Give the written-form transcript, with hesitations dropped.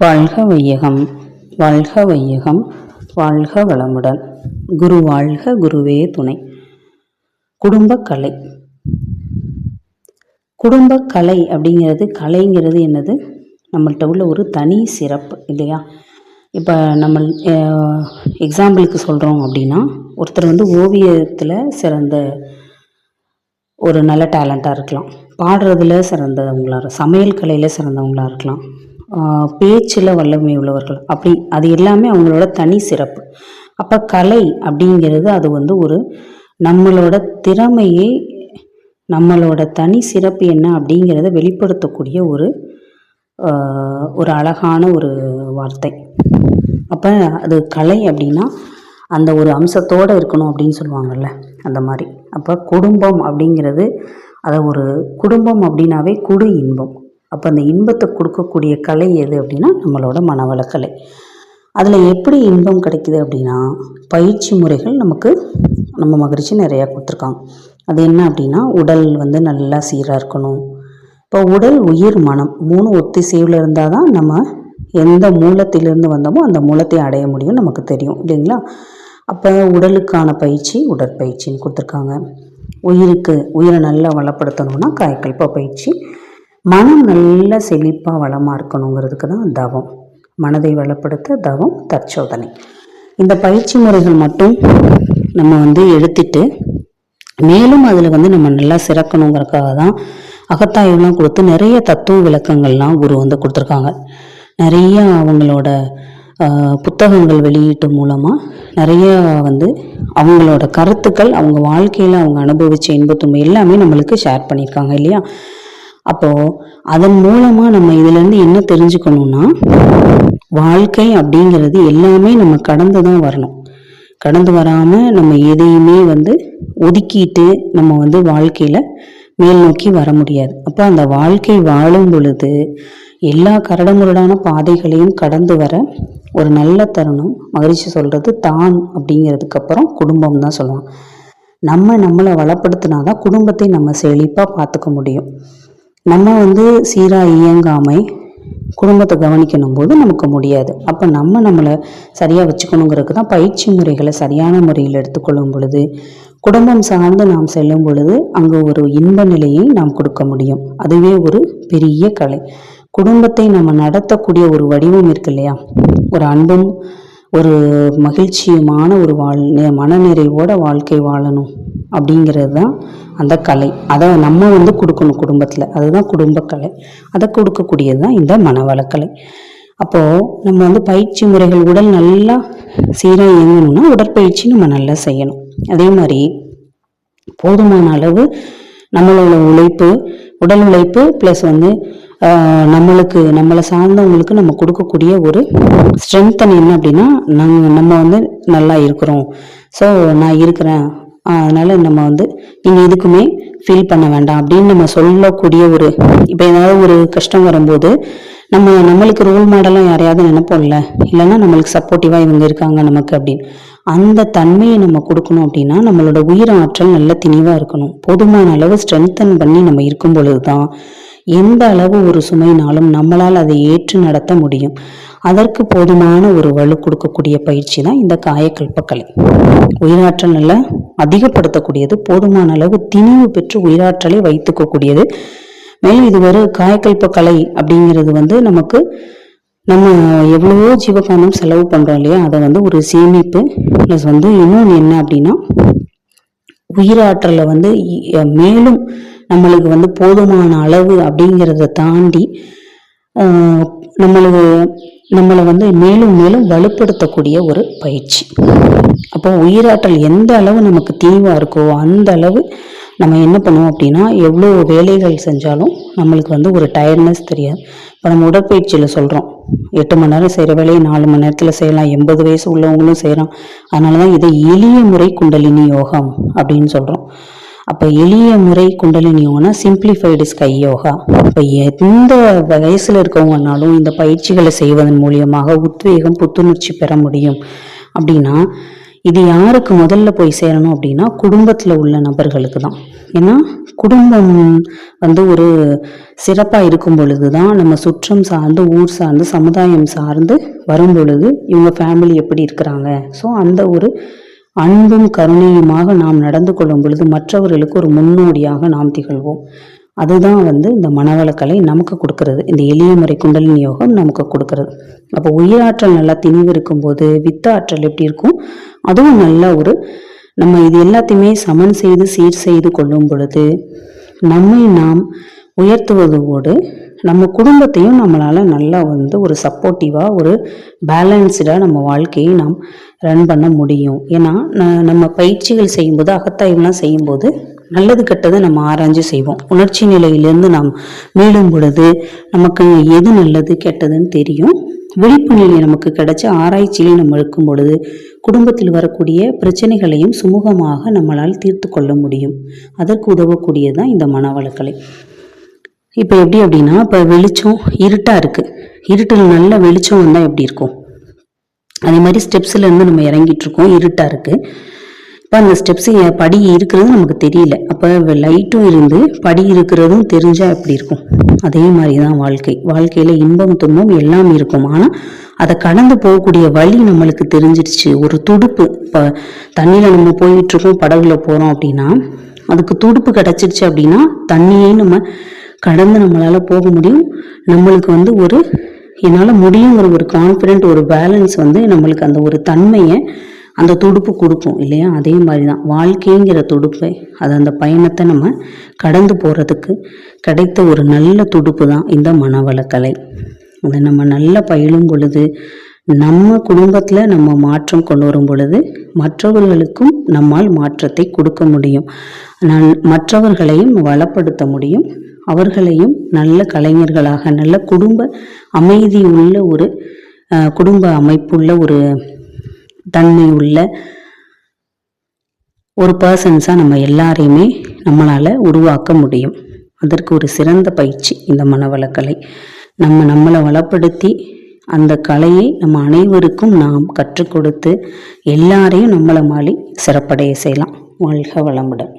வாழ்க வையகம், வாழ்க வையகம், வாழ்க வளமுடன். குரு வாழ்க, குருவே துணை. குடும்பக்கலை. குடும்பக்கலை அப்படிங்கிறது, கலைங்கிறது என்னது, நம்மள்கிட்ட உள்ள ஒரு தனி சிறப்பு இல்லையா? இப்போ நம்ம எக்ஸாம்பிளுக்கு சொல்கிறோம் அப்படின்னா, ஒருத்தர் ஓவியத்தில் சிறந்த ஒரு நல்ல டேலண்ட்டாக இருக்கலாம், பாடுறதுல சிறந்தவங்களாக, சமையல் கலையில் சிறந்தவங்களாக இருக்கலாம், பேச்சில் வல்லமை உள்ளவர்கள், அப்படி அது எல்லாமே அவங்களோட தனி சிறப்பு. அப்போ கலை அப்படிங்கிறது அது ஒரு நம்மளோட திறமையே, நம்மளோட தனி சிறப்பு என்ன அப்படிங்கிறத வெளிப்படுத்தக்கூடிய ஒரு அழகான ஒரு வார்த்தை. அப்போ அது கலை அப்படின்னா அந்த ஒரு அம்சத்தோடு இருக்கணும் அப்படின்னு சொல்லுவாங்கள்ல, அந்த மாதிரி. அப்போ குடும்பம் அப்படிங்கிறது, அதை ஒரு குடும்பம் அப்படின்னாவே குடு இன்பம். அப்போ அந்த இன்பத்தை கொடுக்கக்கூடிய கலை எது அப்படின்னா நம்மளோட மனவளக்கலை. அதில் எப்படி இன்பம் கிடைக்குது அப்படின்னா, பயிற்சி முறைகள் நமக்கு நம்ம மகிழ்ச்சி நிறையா கொடுத்துருக்காங்க. அது என்ன அப்படின்னா, உடல் நல்லா சீராக இருக்கணும். இப்போ உடல், உயிர், மனம் 3 ஒத்திசைவில் இருந்தால் தான் நம்ம எந்த மூலத்திலிருந்து வந்தோமோ அந்த மூலத்தை அடைய முடியும், நமக்கு தெரியும் இல்லைங்களா? அப்போ உடலுக்கான பயிற்சி உடற்பயிற்சின்னு கொடுத்துருக்காங்க. உயிரை நல்லா வளப்படுத்தணும்னா காயக்கல்ப பயிற்சி. மனம் நல்ல செழிப்பாக வளமாக இருக்கணுங்கிறதுக்கு தான் தவம். மனதை வளப்படுத்த தவம், தற்சோதனை. இந்த பயிற்சி முறைகள் மட்டும் நம்ம எடுத்துட்டு மேலும் அதில் நம்ம நல்லா சிறக்கணுங்கிறதுக்காக தான் அகத்தாய்வுலாம் கொடுத்து நிறைய தத்துவ விளக்கங்கள்லாம் குரு கொடுத்துருக்காங்க. நிறைய அவங்களோட புத்தகங்கள் வெளியீட்டு மூலமாக நிறைய அவங்களோட கருத்துக்கள், அவங்க வாழ்க்கையில் அவங்க அனுபவித்த இன்பத்துமை எல்லாமே நம்மளுக்கு ஷேர் பண்ணியிருக்காங்க இல்லையா? அப்போது அதன் மூலமாக நம்ம இதிலேருந்து என்ன தெரிஞ்சுக்கணும்னா, வாழ்க்கை அப்படிங்கிறது எல்லாமே நம்ம கடந்து தான் வரணும். கடந்து வராமல் நம்ம எதையுமே ஒதுக்கிட்டு நம்ம வாழ்க்கையில் மேல் நோக்கி வர முடியாது. அப்போ அந்த வாழ்க்கை வாழும் பொழுது எல்லா கரடுமுரடான பாதைகளையும் கடந்து வர ஒரு நல்ல தருணம் மகிழ்ச்சி சொல்கிறது தான். அப்படிங்கிறதுக்கு அப்புறம் குடும்பம் தான் சொல்லுவாங்க. நம்மளை வளப்படுத்தினாதான் குடும்பத்தை நம்ம செழிப்பாக பார்த்துக்க முடியும். நம்ம சீராக இயங்காமை குடும்பத்தை கவனிக்கணும் போது நமக்கு முடியாது. அப்போ நம்மளை சரியாக வச்சுக்கணுங்கிறதுக்கு தான் பயிற்சி முறைகளை சரியான முறையில் எடுத்துக்கொள்ளும் பொழுது, குடும்பம் சார்ந்து நாம் செல்லும் பொழுது அங்கே ஒரு இன்ப நிலையை நாம் கொடுக்க முடியும். அதுவே ஒரு பெரிய கலை. குடும்பத்தை நம்ம நடத்தக்கூடிய ஒரு வடிவம் இருக்கு இல்லையா? ஒரு அன்பும் ஒரு மகிழ்ச்சியுமான ஒரு மனநிறைவோட வாழ்க்கை வாழணும் அப்படிங்கிறது தான் அந்த கலை. அதை நம்ம கொடுக்கணும் குடும்பத்தில். அதுதான் குடும்பக்கலை. அதை கொடுக்கக்கூடியது தான் இந்த மனவளக்கலை. அப்போது நம்ம பயிற்சி முறைகள், உடல் நல்லா சீராக இயங்கணும்னா உடற்பயிற்சி நம்ம நல்லா செய்யணும். அதே மாதிரி போதுமான அளவு நம்மளோட உழைப்பு, உடல் உழைப்பு ப்ளஸ் நம்மளை சார்ந்தவங்களுக்கு நம்ம கொடுக்கக்கூடிய ஒரு ஸ்ட்ரென்த்தன் என்ன அப்படின்னா, நம்ம நல்லா இருக்கிறோம், ஸோ நான் இருக்கிறேன், அதனால நம்ம நீங்கள் எதுக்குமே ஃபீல் பண்ண வேண்டாம் அப்படின்னு நம்ம சொல்லக்கூடிய இப்போ ஏதாவது ஒரு கஷ்டம் வரும்போது நம்மளுக்கு ரோல் மாடலாக யாரையாவது நினைப்போம்ல, இல்லைன்னா நம்மளுக்கு சப்போர்ட்டிவாக இவங்க இருக்காங்க நமக்கு அப்படின்னு. அந்த தன்மையை நம்ம கொடுக்கணும் அப்படின்னா நம்மளோட உயிர் ஆற்றல் நல்ல திணிவாக இருக்கணும். போதுமான அளவு ஸ்ட்ரென்தன் பண்ணி நம்ம இருக்கும் பொழுது தான் எந்த அளவு ஒரு சுமைனாலும் நம்மளால் அதை ஏற்று நடத்த முடியும். அதற்கு போதுமான ஒரு வலு கொடுக்கக்கூடிய பயிற்சி தான் இந்த காயக்கல்பக்கலை. உயிராற்றல் நல்லா அதிகப்படுத்தக்கூடியது, போதுமான அளவு திணிவு பெற்று உயிராற்றலை வைத்துக்கக்கூடியது. மேலும் இது ஒரு காயக்கல்பக்கலை அப்படிங்கிறது நமக்கு நம்ம எவ்வளவோ ஜீவகாந்தம் செலவு பண்ணுறோம் இல்லையா? அதை ஒரு சேமிப்பு ப்ளஸ் இன்னொன்று என்ன அப்படின்னா, உயிராற்றலை மேலும் நம்மளுக்கு போதுமான அளவு அப்படிங்கிறத தாண்டி நம்மளை மேலும் மேலும் வலுப்படுத்தக்கூடிய ஒரு பயிற்சி. அப்போ உயிராற்றல் எந்த அளவு நமக்கு தீவாக இருக்கோ அந்த அளவு நம்ம என்ன பண்ணுவோம் அப்படின்னா, எவ்வளோ வேலைகள் செஞ்சாலும் நம்மளுக்கு ஒரு டயர்ட்னஸ் தெரியாது. இப்போ நம்ம உடற்பயிற்சியில் சொல்கிறோம், 8 மணி நேரம் செய்கிற வேலையை 4 மணி நேரத்தில் செய்யலாம், 80 வயசு உள்ளவங்களும் செய்யலாம். அதனால தான் இதை எளிய முறை குண்டலினி யோகம் அப்படின்னு சொல்கிறோம். அப்போ எளிய முறை குண்டலினி யோகனா சிம்பிளிஃபைடு ஸ்கை யோகா. இப்போ எந்த வயசில் இருக்கவங்கனாலும் இந்த பயிற்சிகளை செய்வதன் மூலியமாக உத்வேகம், புத்துணர்ச்சி பெற முடியும். அப்படின்னா இது யாருக்கு முதல்ல போய் சேரணும் அப்படின்னா, குடும்பத்தில் உள்ள நபர்களுக்கு தான். ஏன்னா குடும்பம் ஒரு சிறப்பாக இருக்கும் பொழுது தான் நம்ம சுற்றம் சார்ந்து ஊர் சார்ந்து சமுதாயம் சார்ந்து வரும் பொழுது இவங்க ஃபேமிலி எப்படி இருக்கிறாங்க, ஸோ அந்த ஒரு அன்பும் கருணையுமாக நாம் நடந்து கொள்ளும் பொழுது மற்றவர்களுக்கு ஒரு முன்னோடியாக நாம் திகழ்வோம். அதுதான் இந்த மனவளக்கலை நமக்கு கொடுக்கறது. இந்த எளிய முறை குண்டலினி யோகம் நமக்கு கொடுக்கறது. அப்போ உயிராற்றல் நல்லா திணிவு இருக்கும்போது வித்த ஆற்றல் எப்படி இருக்கும், அதுவும் நல்ல நம்ம இது எல்லாத்தையுமே சமன் செய்து சீர் செய்து கொள்ளும் பொழுது நம்மை நாம் உயர்த்துவதோடு நம்ம குடும்பத்தையும் நம்மளால நல்லா ஒரு சப்போர்ட்டிவாக ஒரு பேலன்ஸ்டாக நம்ம வாழ்க்கையை நாம் ரன் பண்ண முடியும். ஏன்னா நம்ம பயிற்சிகள் செய்யும்போது அகத்தாய்வுலாம் செய்யும்போது நல்லது கெட்டது நம்ம ஆராய்ஞ்சு செய்வோம். உணர்ச்சி நிலையிலேருந்து நாம் மீளும் பொழுது நமக்கு எது நல்லது கெட்டதுன்னு தெரியும். விழிப்பு நிலை நமக்கு கிடைச்ச ஆராய்ச்சியிலே நம்ம இருக்கும் பொழுது குடும்பத்தில் வரக்கூடிய பிரச்சனைகளையும் சுமூகமாக நம்மளால் தீர்த்து கொள்ள முடியும். அதற்கு உதவக்கூடியதான் இந்த மனவளக்கலை. இப்போ எப்படி அப்படின்னா, இப்போ வெளிச்சம் இருட்டாக இருக்குது, இருட்டில் நல்ல வெளிச்சம் வந்தால் எப்படி இருக்கும், அதே மாதிரி ஸ்டெப்ஸ்லேருந்து நம்ம இறங்கிட்டு இருக்கோம், இருட்டாக இருக்குது. இப்போ அந்த ஸ்டெப்ஸு படி இருக்கிறது நமக்கு தெரியல, அப்போ லைட்டும் இருந்து படி இருக்கிறதும் தெரிஞ்சால் எப்படி இருக்கும். அதே மாதிரி தான் வாழ்க்கையில் இன்பம் துன்பம் எல்லாம் இருக்கும். ஆனால் அதை கடந்து போகக்கூடிய வழி நம்மளுக்கு தெரிஞ்சிடுச்சு. ஒரு துடுப்பு, இப்போ தண்ணியில் நம்ம போயிட்டுருக்கோம், படகுல போகிறோம் அப்படின்னா அதுக்கு துடுப்பு கிடச்சிருச்சு அப்படின்னா தண்ணியே நம்ம கடந்து நம்மளால் போக முடியும். நம்மளுக்கு என்னால் முடியுங்கிற ஒரு கான்ஃபிடென்ட், ஒரு பேலன்ஸ் நம்மளுக்கு அந்த ஒரு தன்மையை அந்த துடுப்பு கொடுக்கும் இல்லையா. அதே மாதிரி தான் வாழ்க்கைங்கிற துடுப்பை, அந்த பயணத்தை நம்ம கடந்து போகிறதுக்கு கிடைத்த ஒரு நல்ல துடுப்பு தான் இந்த மனவளக்கலை. அதை நம்ம நல்லா பயிலும் பொழுது நம்ம குடும்பத்தில் நம்ம மாற்றம் கொண்டு வரும் பொழுது மற்றவர்களுக்கும் நம்மால் மாற்றத்தை கொடுக்க முடியும். மற்றவர்களையும் வளப்படுத்த முடியும். அவர்களையும் நல்ல கலைஞர்களாக, நல்ல குடும்ப அமைதி உள்ள ஒரு குடும்ப அமைப்புள்ள ஒரு தன்மை உள்ள ஒரு பர்சன்ஸாக நம்ம எல்லாரையுமே நம்மளால் உருவாக்க முடியும். அதற்கு ஒரு சிறந்த பயிற்சி இந்த மனவளக்கலை. நம்மளை வளப்படுத்தி அந்த கலையை நம்ம அனைவருக்கும் நாம் கற்றுக் கொடுத்து எல்லாரையும் நம்மளை மாறி சிறப்படைய செய்யலாம். வாழ்க வளமுடன்.